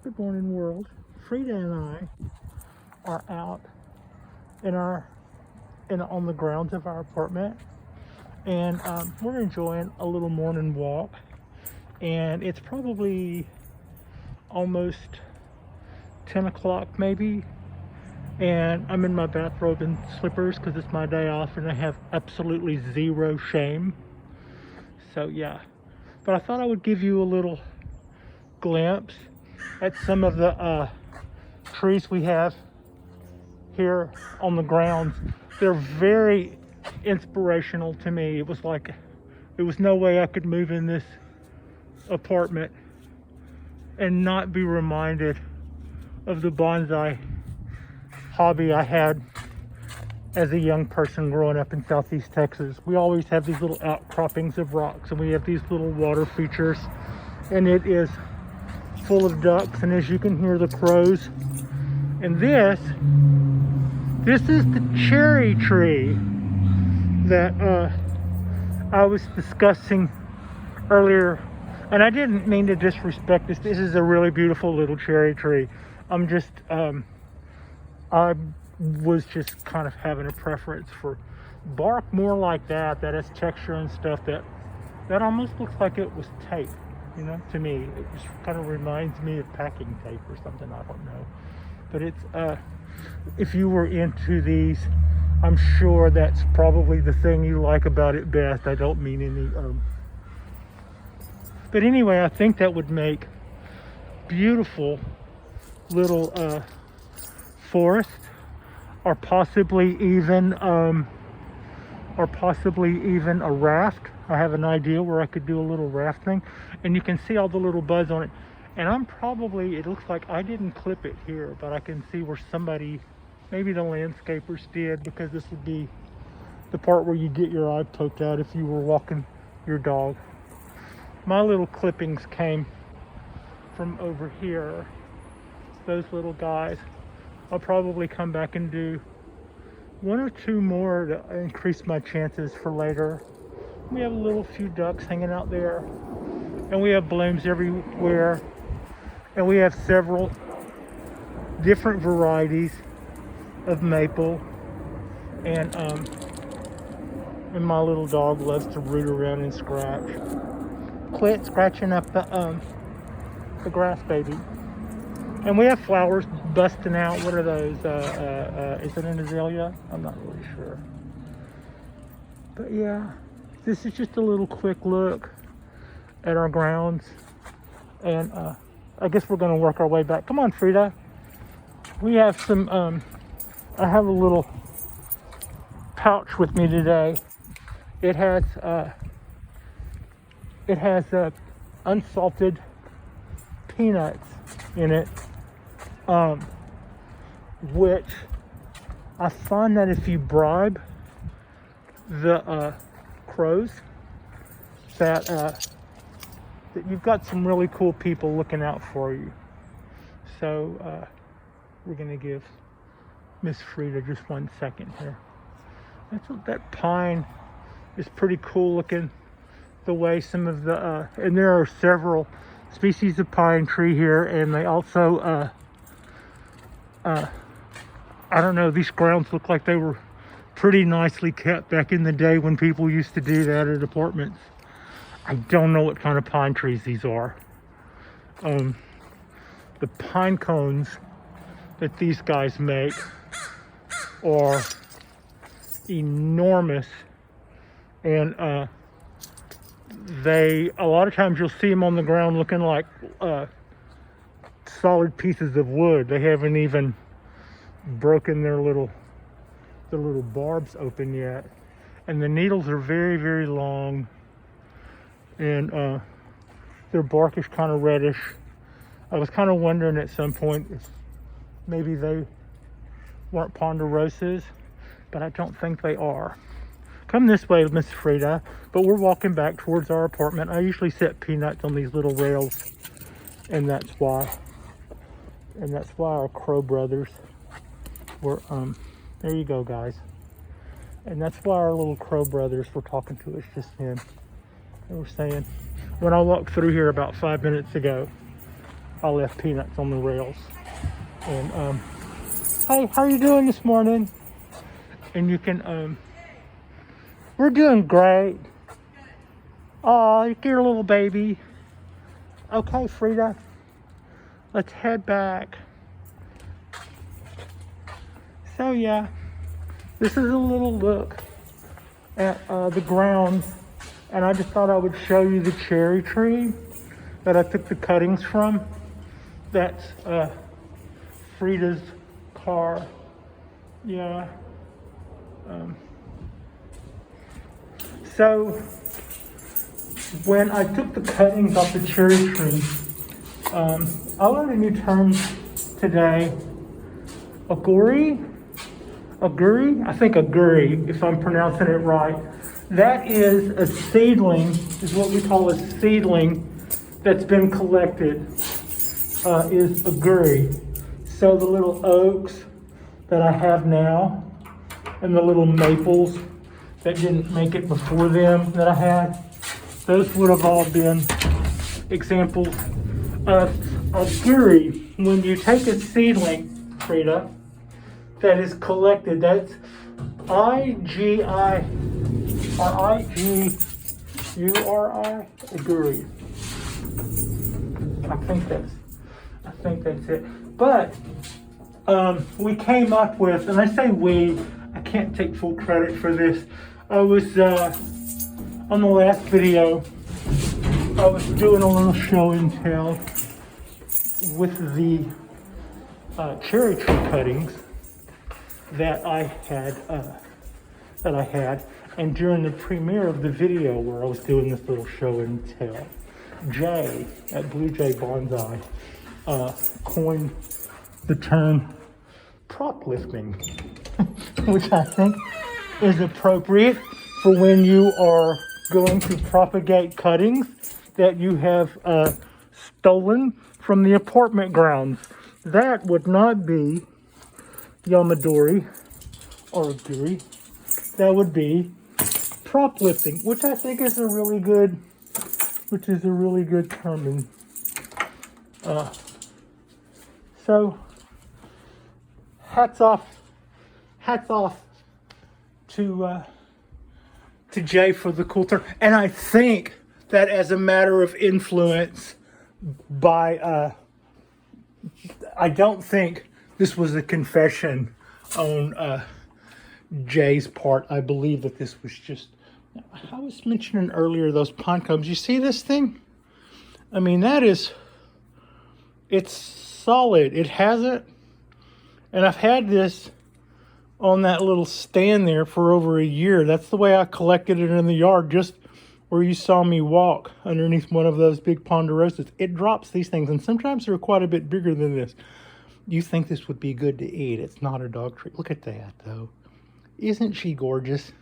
Good morning, world. Frida and I are out on the grounds of our apartment, and we're enjoying a little morning walk. And it's probably almost 10 o'clock, maybe. And I'm in my bathrobe and slippers because it's my day off, and I have absolutely zero shame. So yeah, but I thought I would give you a little glimpse at some of the trees we have here on the grounds. They're very inspirational to me. It was like, there was no way I could move in this apartment and not be reminded of the bonsai hobby I had as a young person growing up in Southeast Texas. We always have these little outcroppings of rocks, and we have these little water features, and it is full of ducks, and as you can hear, the crows. And this is the cherry tree that I was discussing earlier, and I didn't mean to disrespect this. This is a really beautiful little cherry tree. I was just kind of having a preference for bark more like that has texture and stuff that almost looks like it was tape, to me. It just kind of reminds me of packing tape or something, I don't know. But it's, if you were into these, I'm sure that's probably the thing you like about it best. I don't mean any, but anyway, I think that would make beautiful little forest, or possibly even a raft. I have an idea where I could do a little rafting, and you can see all the little buds on it. And it looks like I didn't clip it here, but I can see where somebody, maybe the landscapers did, because this would be the part where you get your eye poked out if you were walking your dog. My little clippings came from over here, those little guys. I'll probably come back and do one or two more to increase my chances for later. We have a little few ducks hanging out there, and we have blooms everywhere, and we have several different varieties of maple, and my little dog loves to root around and scratch. Quit scratching up the grass, baby. And we have flowers busting out. What are those? Is it an azalea? I'm not really sure. But yeah, this is just a little quick look at our grounds. And I guess we're going to work our way back. Come on, Frida. We have some, I have a little pouch with me today. It has unsalted peanuts in it. Which I find that if you bribe the crows, that you've got some really cool people looking out for you. So we're gonna give Miss Frida just 1 second here. That pine is pretty cool looking. The way some of the and there are several species of pine tree here, and they also I don't know, these grounds look like they were pretty nicely kept back in the day when people used to do that at apartments. I don't know what kind of pine trees these are. The pine cones that these guys make are enormous, and a lot of times you'll see them on the ground looking like solid pieces of wood. They haven't even broken their little barbs open yet, and the needles are very, very long, and their bark is kind of reddish. I was kind of wondering at some point if maybe they weren't ponderosas, but I don't think they are. Come this way, Miss Frida. But we're walking back towards our apartment. I usually set peanuts on these little rails, and that's why our crow brothers were there you go, guys. And that's why our little crow brothers were talking to us just then. They were saying, when I walked through here about 5 minutes ago, I left peanuts on the rails. And hey, how are you doing this morning? And you can we're doing great. Oh, you're a little baby. Okay, Frida, let's head back. So yeah, this is a little look at the grounds, and I just thought I would show you the cherry tree that I took the cuttings from. That's Frida's car. Yeah. So when I took the cuttings off the cherry tree, I learned a new term today. Aguri, I think aguri, if I'm pronouncing it right. That is a seedling, is what we call a seedling that's been collected, is aguri. So the little oaks that I have now, and the little maples that didn't make it before them that I had, those would have all been examples of aguri. When you take a seedling, Frida, that is collected, that's I-G-I, or I-G-U-R-I, aguri. I think that's it. But we came up with, and I say we, I can't take full credit for this. I was on the last video, I was doing a little show and tell with the cherry tree cuttings that I had, and during the premiere of the video where I was doing this little show and tell, Jay at Blue Jay Bonsai coined the term prop lifting, which I think is appropriate for when you are going to propagate cuttings that you have stolen from the apartment grounds. That would not be yamadori or aguri. That would be prop lifting, which I think is a really good, term. So hats off to Jay for the cool term. And I think that as a matter of influence by I don't think this was a confession on Jay's part. I believe that this was just, I was mentioning earlier those pine cones. You see this thing? I mean, it's solid. It hasn't, and I've had this on that little stand there for over a year. That's the way I collected it in the yard, just where you saw me walk underneath one of those big ponderosas. It drops these things, and sometimes they're quite a bit bigger than this. You think this would be good to eat. It's not a dog treat. Look at that, though. Isn't she gorgeous?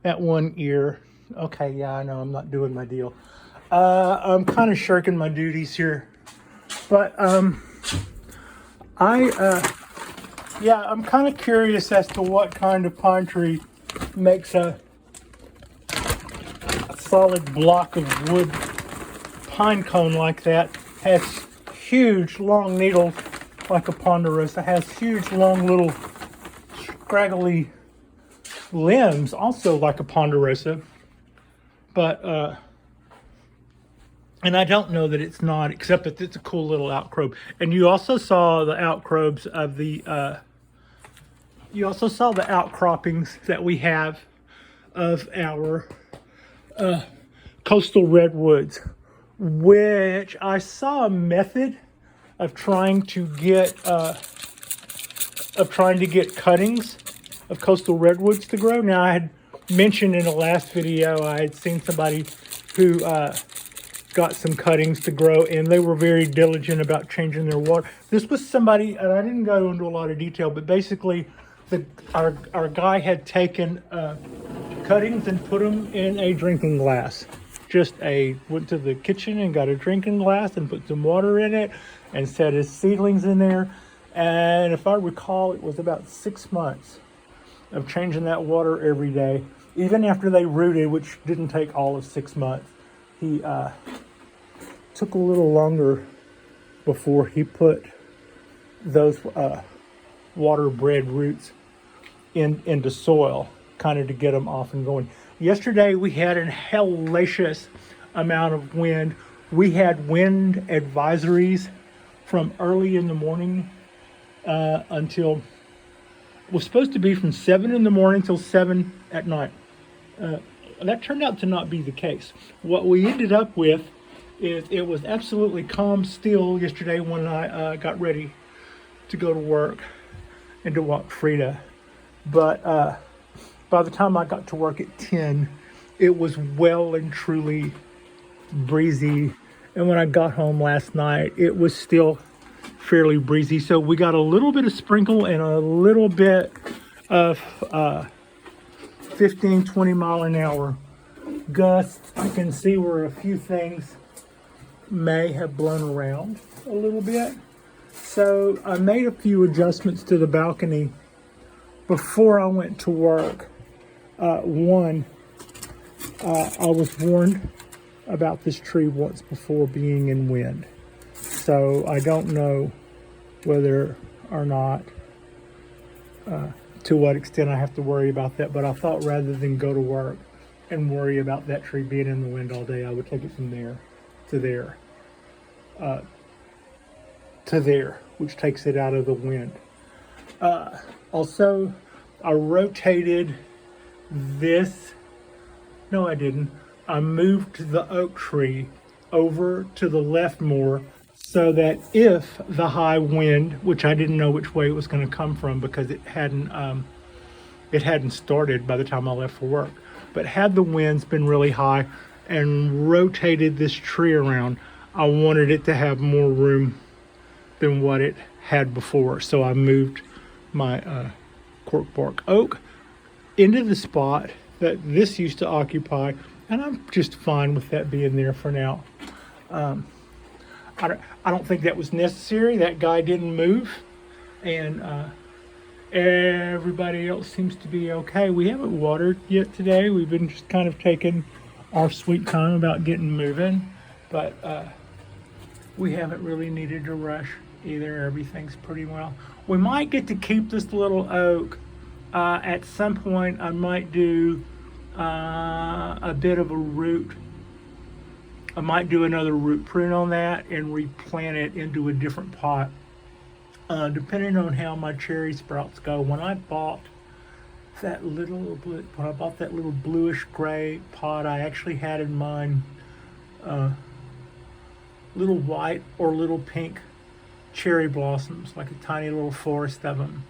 That one ear. Okay, yeah, I know I'm not doing my deal. I'm kind of shirking my duties here. But I'm kind of curious as to what kind of pine tree makes a solid block of wood pine cone like that. Has huge long needles like a ponderosa. Has huge long little scraggly limbs also like a ponderosa. But and I don't know that it's not, except that it's a cool little outcrop. And you also saw the outcrops of the outcroppings that we have of our coastal redwoods, which I saw a method of trying to get cuttings of coastal redwoods to grow. Now, I had mentioned in the last video I had seen somebody who got some cuttings to grow, and they were very diligent about changing their water. This was somebody, and I didn't go into a lot of detail, but basically our guy had taken cuttings and put them in a drinking glass. Went to the kitchen and got a drinking glass and put some water in it and set his seedlings in there. And if I recall, it was about 6 months of changing that water every day. Even after they rooted, which didn't take all of 6 months, he took a little longer before he put those water bred roots into soil, kind of to get them off and going. Yesterday we had an hellacious amount of wind. We had wind advisories from early in the morning until, it was supposed to be from 7 in the morning till 7 at night. That turned out to not be the case. What we ended up with is it was absolutely calm still yesterday when I got ready to go to work and to walk Frida. But by the time I got to work at 10, it was well and truly breezy. And when I got home last night, it was still fairly breezy. So we got a little bit of sprinkle and a little bit of 15, 20 mile an hour gusts. I can see where a few things may have blown around a little bit. So I made a few adjustments to the balcony before I went to work. One, I was warned about this tree once before being in wind. So I don't know whether or not, to what extent I have to worry about that. But I thought rather than go to work and worry about that tree being in the wind all day, I would take it from there to there, which takes it out of the wind. Also, I rotated this. No, I didn't. I moved the oak tree over to the left more so that if the high wind, which I didn't know which way it was going to come from because it hadn't started by the time I left for work, but had the winds been really high and rotated this tree around, I wanted it to have more room than what it had before. So I moved my cork bark oak into the spot that this used to occupy, and I'm just fine with that being there for now. I don't think that was necessary. That guy didn't move, and everybody else seems to be okay. We haven't watered yet today. We've been just kind of taking our sweet time about getting moving, but we haven't really needed to rush either. Everything's pretty well. We might get to keep this little oak. At some point I might do a bit of a root. I might do another root prune on that and replant it into a different pot, depending on how my cherry sprouts go. When I bought that little bluish gray pot, I actually had in mind little white or little pink cherry blossoms, like a tiny little forest of them.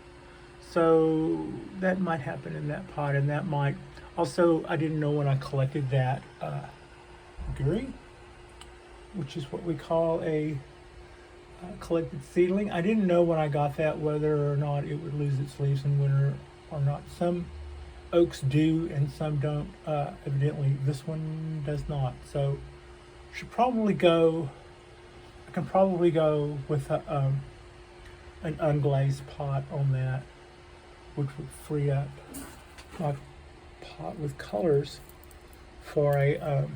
So that might happen in that pot, and that might also, I didn't know when I collected that guri, which is what we call a collected seedling. I didn't know when I got that whether or not it would lose its leaves in winter or not. Some oaks do and some don't. Evidently this one does not. So should probably go, I can probably go with an unglazed pot on that, which would free up my pot with colors for a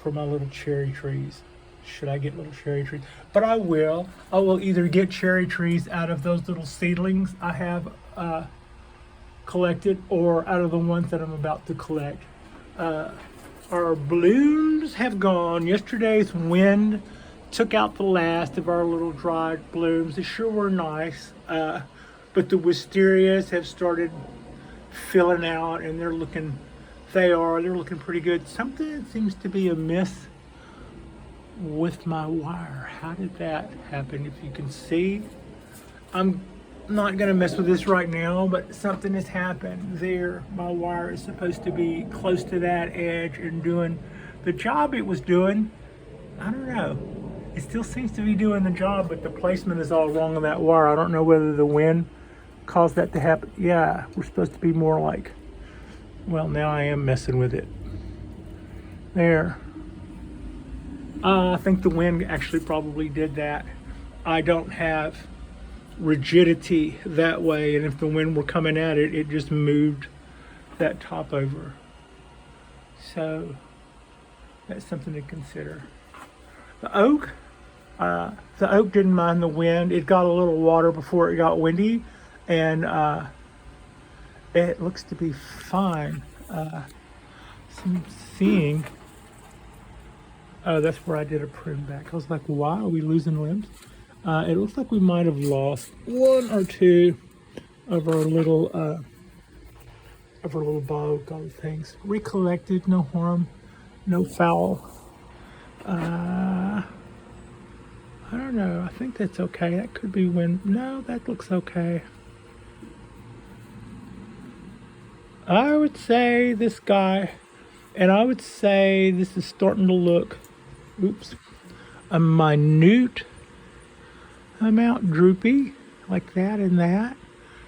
for my little cherry trees. Should I get little cherry trees? But I will either get cherry trees out of those little seedlings I have collected, or out of the ones that I'm about to collect. Our blooms have gone. Yesterday's wind took out the last of our little dried blooms. They sure were nice, but the wisterias have started filling out, and they're looking pretty good. Something seems to be amiss with my wire. How did that happen? If you can see, I'm not gonna mess with this right now, but something has happened there. My wire is supposed to be close to that edge and doing the job it was doing. I don't know. It still seems to be doing the job, but the placement is all wrong on that wire. I don't know whether the wind caused that to happen. Yeah, we're supposed to be more like, well, now I am messing with it. There. I think the wind actually probably did that. I don't have rigidity that way, and if the wind were coming at it, it just moved that top over. So that's something to consider. The oak The oak didn't mind the wind. It got a little water before it got windy, and it looks to be fine. I'm seeing. Oh, that's where I did a prune back. I was like, why are we losing limbs? It looks like we might have lost one or two of our little bog things. Recollected, no harm, no foul. I don't know. I think that's okay. That could be wind. No, that looks okay. I would say this guy, and I would say this is starting to look, oops, a minute amount droopy, like that and that.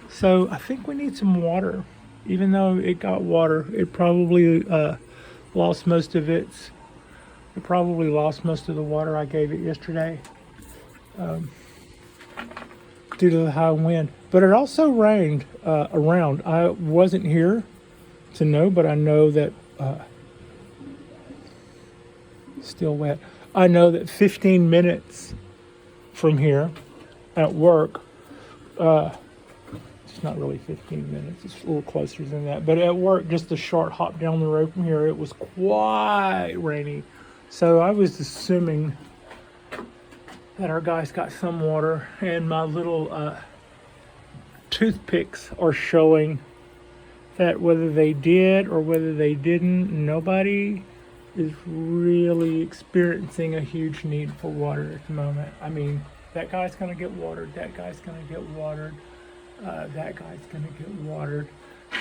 So I think we need some water. Even though it got water, it probably lost most of its. It probably lost most of the water I gave it yesterday due to the high wind. But it also rained around. I wasn't here to know, but I know that still wet. I know that 15 minutes from here at work, it's not really 15 minutes, it's a little closer than that, but at work, just a short hop down the road from here, it was quite rainy. So I was assuming that our guys got some water, and my little toothpicks are showing that whether they did or whether they didn't, nobody is really experiencing a huge need for water at the moment. I mean, that guy's gonna get watered, that guy's gonna get watered, that guy's gonna get watered.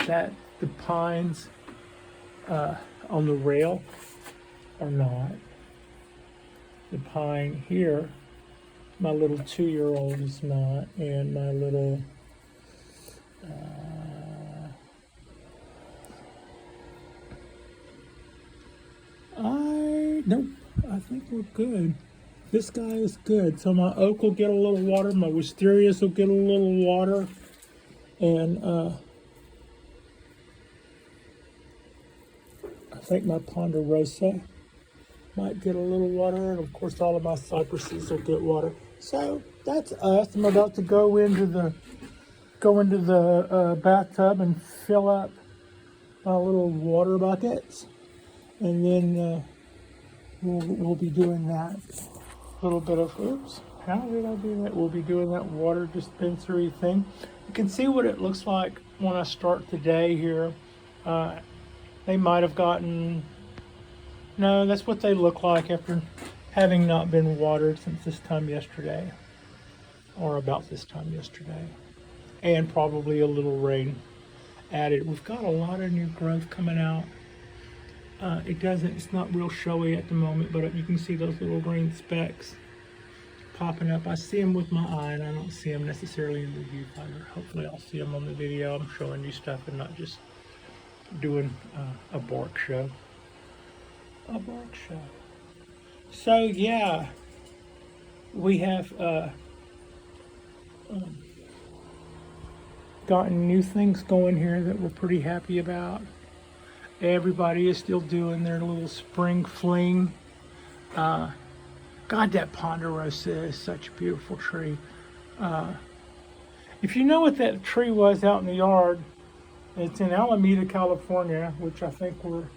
That the pines on the rail are not. The pine here, my little 2-year-old is not, and my little nope, I think we're good. This guy is good. So my oak will get a little water, my wisterias will get a little water, and I think my ponderosa might get a little water, and of course all of my cypresses will get water. So that's us. I'm about to go into the bathtub and fill up my little water buckets, and then we'll be doing that little bit of, oops, how did I do that? We'll be doing that water dispensary thing. You can see what it looks like when I start the day here. They might have gotten, no, that's what they look like after having not been watered since this time yesterday, or about this time yesterday, and probably a little rain added. We've got a lot of new growth coming out. It's not real showy at the moment, but you can see those little green specks popping up. I see them with my eye, and I don't see them necessarily in the viewfinder. Hopefully I'll see them on the video. I'm showing you stuff and not just doing a bark show. A bark show. So yeah, we have gotten new things going here that we're pretty happy about. Everybody is still doing their little spring fling. God, that ponderosa is such a beautiful tree. If you know what that tree was out in the yard, it's in Alameda, California, which I think we're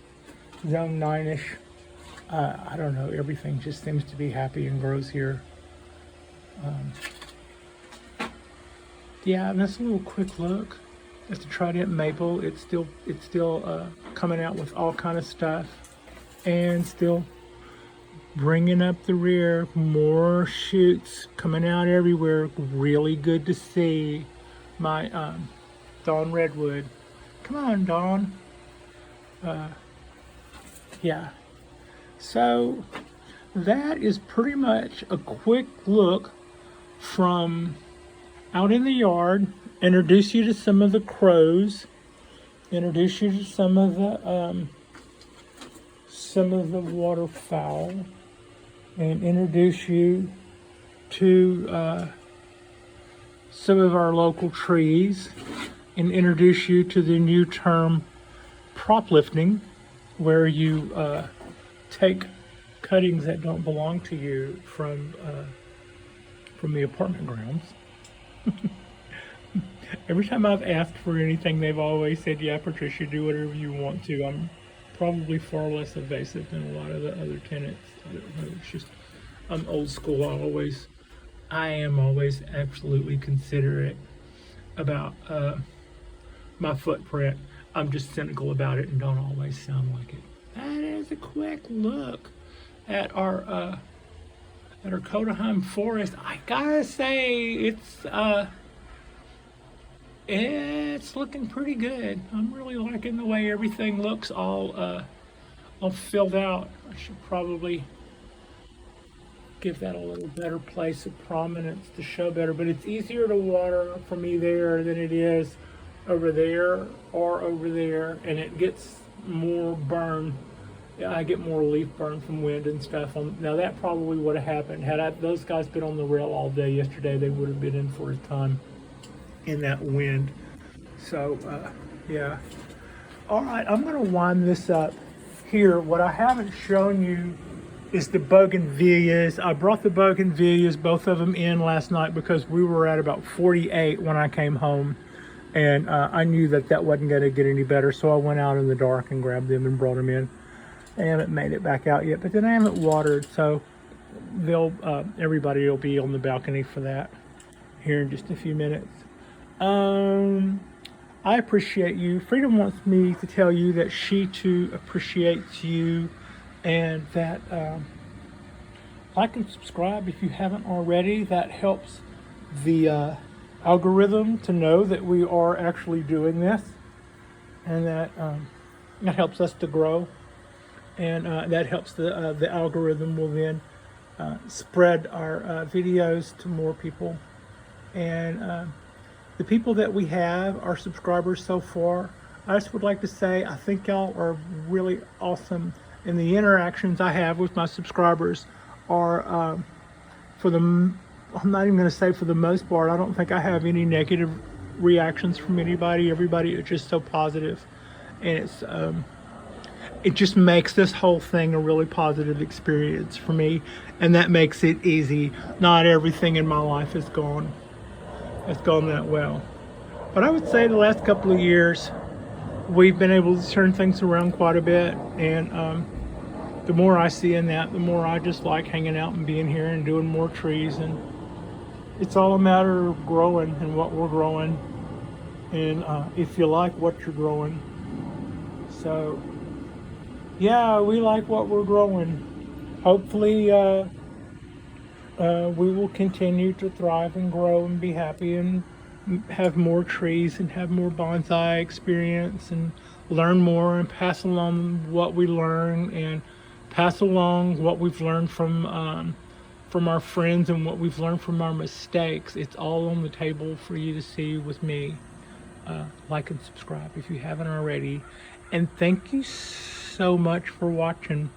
zone 9-ish. I don't know, everything just seems to be happy and grows here. Yeah, and that's a little quick look. That's the Trident Maple. It's still coming out with all kind of stuff, and still bringing up the rear. More shoots coming out everywhere. Really good to see. My Dawn Redwood. Come on, Dawn. Yeah. So that is pretty much a quick look from out in the yard. Introduce you to some of the crows, introduce you to some of the waterfowl, and introduce you to some of our local trees, and introduce you to the new term prop lifting, where you take cuttings that don't belong to you from the apartment grounds. Every time I've asked for anything, they've always said, "Yeah, Patricia, do whatever you want to." I'm probably far less evasive than a lot of the other tenants. I don't know. It's just I'm old school. I am always absolutely considerate about my footprint. I'm just cynical about it and don't always sound like it. That is a quick look at our Kodaheim forest. I gotta say, it's looking pretty good. I'm really liking the way everything looks all filled out. I should probably give that a little better place of prominence to show better, but it's easier to water for me there than it is over there or over there, and it gets more burn. I get more leaf burn from wind and stuff. Now that probably would have happened had those guys been on the rail all day yesterday. They would have been in for a time in that wind. So yeah. All right, I'm gonna wind this up here. What I haven't shown you is the bougainvilleas. I brought the bougainvilleas, both of them, in last night because we were at about 48 when I came home, and I knew that wasn't going to get any better, so I went out in the dark and grabbed them and brought them in. I haven't made it back out yet, but then I haven't watered, so everybody will be on the balcony for that here in just a few minutes. I appreciate you. Freedom wants me to tell you that she too appreciates you, and that like and subscribe if you haven't already. That helps the algorithm to know that we are actually doing this, and that helps us to grow, and that helps the algorithm will then spread our videos to more people. And the people that we have, our subscribers so far, I just would like to say I think y'all are really awesome. And the interactions I have with my subscribers are, I'm not even going to say for the most part, I don't think I have any negative reactions from anybody. Everybody is just so positive, and it just makes this whole thing a really positive experience for me, and that makes it easy. Not everything in my life has gone that well, but I would say the last couple of years we've been able to turn things around quite a bit, and the more I see in that, the more I just like hanging out and being here and doing more trees. And it's all a matter of growing and what we're growing, and if you like what you're growing. So yeah, we like what we're growing. Hopefully we will continue to thrive and grow and be happy and have more trees and have more bonsai experience and learn more and pass along what we learn and pass along what we've learned from our friends and what we've learned from our mistakes. It's all on the table for you to see with me. Like and subscribe if you haven't already. And thank you so much for watching.